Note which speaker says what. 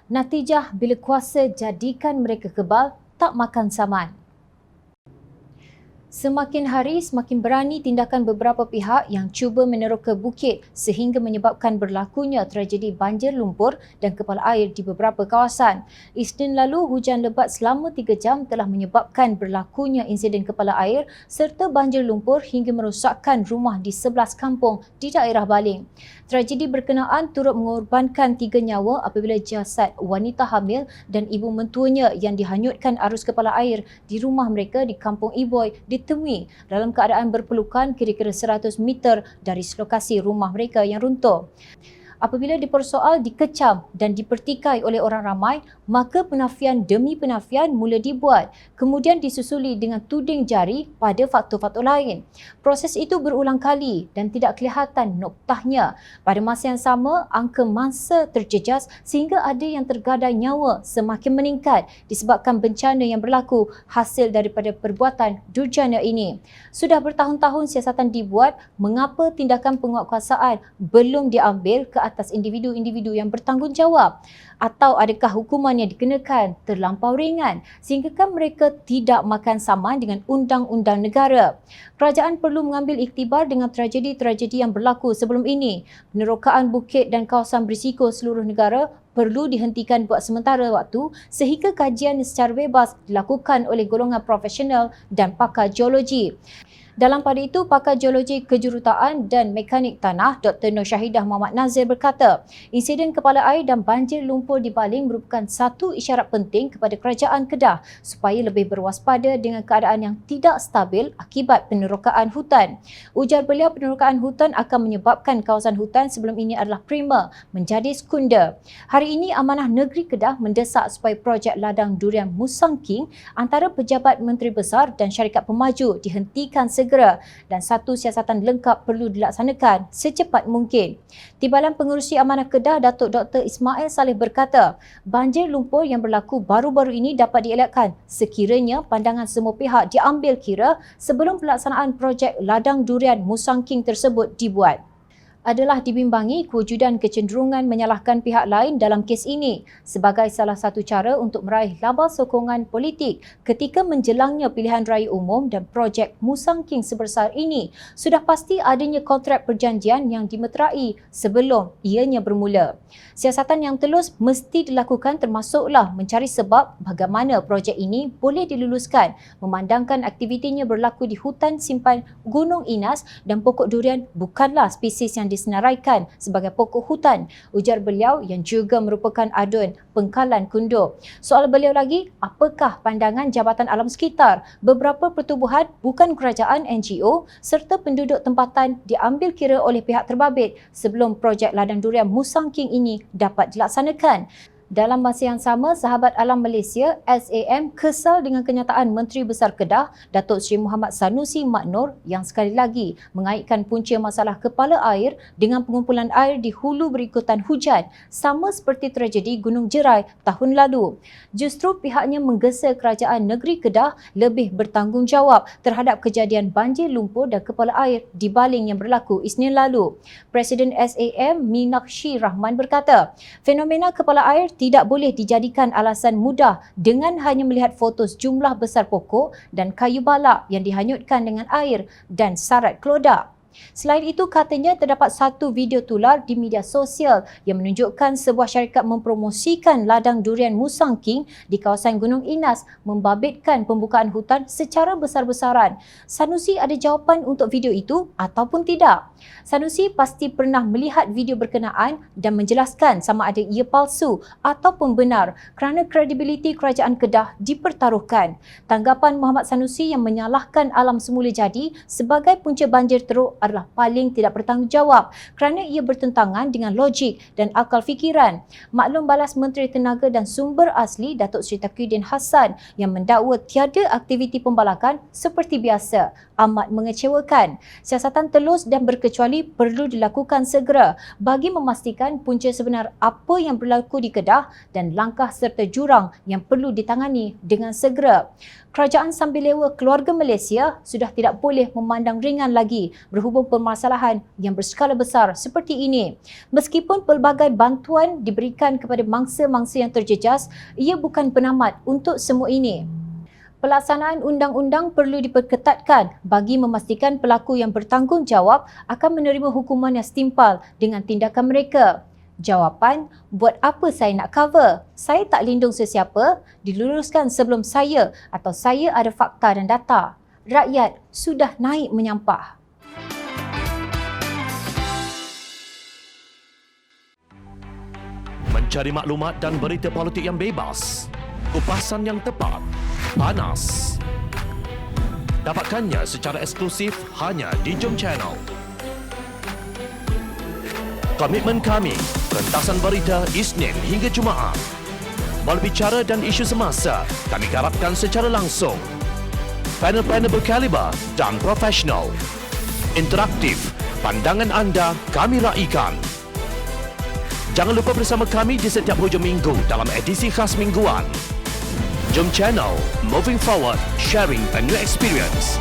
Speaker 1: Natijah bila kuasa jadikan mereka kebal, tak makan saman. Semakin hari semakin berani tindakan beberapa pihak yang cuba meneroka bukit sehingga menyebabkan berlakunya tragedi banjir lumpur dan kepala air di beberapa kawasan. Isnin lalu, hujan lebat selama 3 jam telah menyebabkan berlakunya insiden kepala air serta banjir lumpur hingga merosakkan rumah di 11 kampung di daerah Baling. Tragedi berkenaan turut mengorbankan 3 nyawa apabila jasad wanita hamil dan ibu mentuanya yang dihanyutkan arus kepala air di rumah mereka di Kampung Iboy ditemui dalam keadaan berpelukan kira-kira 100 meter dari lokasi rumah mereka yang runtuh. Apabila dipersoal, dikecam dan dipertikai oleh orang ramai, maka penafian demi penafian mula dibuat, kemudian disusuli dengan tuding jari pada faktor-faktor lain. Proses itu berulang kali dan tidak kelihatan noktahnya. Pada masa yang sama, angka mangsa terjejas sehingga ada yang tergadai nyawa semakin meningkat disebabkan bencana yang berlaku hasil daripada perbuatan durjana ini. Sudah bertahun-tahun siasatan dibuat, mengapa tindakan penguatkuasaan belum diambil ke atas individu-individu yang bertanggungjawab? Atau adakah hukuman yang dikenakan terlampau ringan sehinggakan mereka tidak makan saman dengan undang-undang negara? Kerajaan perlu mengambil iktibar dengan tragedi-tragedi yang berlaku sebelum ini. Penerokaan bukit dan kawasan berisiko seluruh negara perlu dihentikan buat sementara waktu sehingga kajian secara bebas dilakukan oleh golongan profesional dan pakar geologi. Dalam pada itu, pakar geologi kejuruteraan dan mekanik tanah Dr. Nur Syahidah Muhammad Nazir berkata, insiden kepala air dan banjir lumpur di Baling merupakan satu isyarat penting kepada kerajaan Kedah supaya lebih berwaspada dengan keadaan yang tidak stabil akibat penerokaan hutan. Ujar beliau, penerokaan hutan akan menyebabkan kawasan hutan sebelum ini adalah prima menjadi sekunda. Hari ini, Amanah Negeri Kedah mendesak supaya projek ladang durian Musang King antara pejabat Menteri Besar dan syarikat pemaju dihentikan segera dan satu siasatan lengkap perlu dilaksanakan secepat mungkin. Timbalan Pengerusi Amanah Kedah Datuk Dr. Ismail Saleh berkata, banjir lumpur yang berlaku baru-baru ini dapat dielakkan sekiranya pandangan semua pihak diambil kira sebelum pelaksanaan projek ladang durian Musang King tersebut dibuat. Adalah dibimbangi kewujudan kecenderungan menyalahkan pihak lain dalam kes ini sebagai salah satu cara untuk meraih laba sokongan politik ketika menjelangnya pilihan raya umum dan projek Musang King sebesar ini. Sudah pasti adanya kontrak perjanjian yang dimeterai sebelum ianya bermula. Siasatan yang telus mesti dilakukan termasuklah mencari sebab bagaimana projek ini boleh diluluskan memandangkan aktivitinya berlaku di hutan simpan Gunung Inas dan pokok durian bukanlah spesies yang disenaraikan sebagai pokok hutan, ujar beliau yang juga merupakan adun pengkalan kundur. Soal beliau lagi, apakah pandangan Jabatan Alam Sekitar, beberapa pertubuhan bukan kerajaan NGO serta penduduk tempatan diambil kira oleh pihak terbabit sebelum projek ladang durian Musang King ini dapat dilaksanakan? Dalam masa yang sama, Sahabat Alam Malaysia SAM kesal dengan kenyataan Menteri Besar Kedah Datuk Seri Muhammad Sanusi Mak Noor yang sekali lagi mengaitkan punca masalah kepala air dengan pengumpulan air di hulu berikutan hujan sama seperti tragedi Gunung Jerai tahun lalu. Justru pihaknya menggesa kerajaan negeri Kedah lebih bertanggungjawab terhadap kejadian banjir lumpur dan kepala air di Baling yang berlaku Isnin lalu. Presiden SAM Meenakshi Rahman berkata, fenomena kepala air tidak boleh dijadikan alasan mudah dengan hanya melihat foto sejumlah besar pokok dan kayu balak yang dihanyutkan dengan air dan sarat kelodak. Selain itu, katanya terdapat satu video tular di media sosial yang menunjukkan sebuah syarikat mempromosikan ladang durian Musang King di kawasan Gunung Inas membabitkan pembukaan hutan secara besar-besaran. Sanusi ada jawapan untuk video itu ataupun tidak? Sanusi pasti pernah melihat video berkenaan dan menjelaskan sama ada ia palsu ataupun benar kerana kredibiliti kerajaan Kedah dipertaruhkan. Tanggapan Muhammad Sanusi yang menyalahkan alam semula jadi sebagai punca banjir teruk adalah paling tidak bertanggungjawab kerana ia bertentangan dengan logik dan akal fikiran. Maklum balas Menteri Tenaga dan Sumber Asli Datuk Seri Taqiyuddin Hassan yang mendakwa tiada aktiviti pembalakan seperti biasa amat mengecewakan. Siasatan telus dan berkecuali perlu dilakukan segera bagi memastikan punca sebenar apa yang berlaku di Kedah dan langkah serta jurang yang perlu ditangani dengan segera. Kerajaan Sambilewa Keluarga Malaysia sudah tidak boleh memandang ringan lagi berhubung permasalahan yang berskala besar seperti ini. Meskipun pelbagai bantuan diberikan kepada mangsa-mangsa yang terjejas, ia bukan penamat untuk semua ini. Pelaksanaan undang-undang perlu diperketatkan bagi memastikan pelaku yang bertanggungjawab akan menerima hukuman yang setimpal dengan tindakan mereka. Jawapan, buat apa saya nak cover? Saya tak lindung sesiapa, diluluskan sebelum saya atau saya ada fakta dan data. Rakyat sudah naik menyampah.
Speaker 2: Mencari maklumat dan berita politik yang bebas, kupasan yang tepat, panas. Dapatkannya secara eksklusif hanya di Jom Channel. Komitmen kami, rentasan berita Isnin hingga Jumaat. Berbicara dan isu semasa, kami garapkan secara langsung. Panel-panel berkaliber dan profesional. Interaktif, pandangan anda kami raikan. Jangan lupa bersama kami di setiap hujung minggu dalam edisi khas mingguan. Jom Channel, moving forward, sharing a new experience.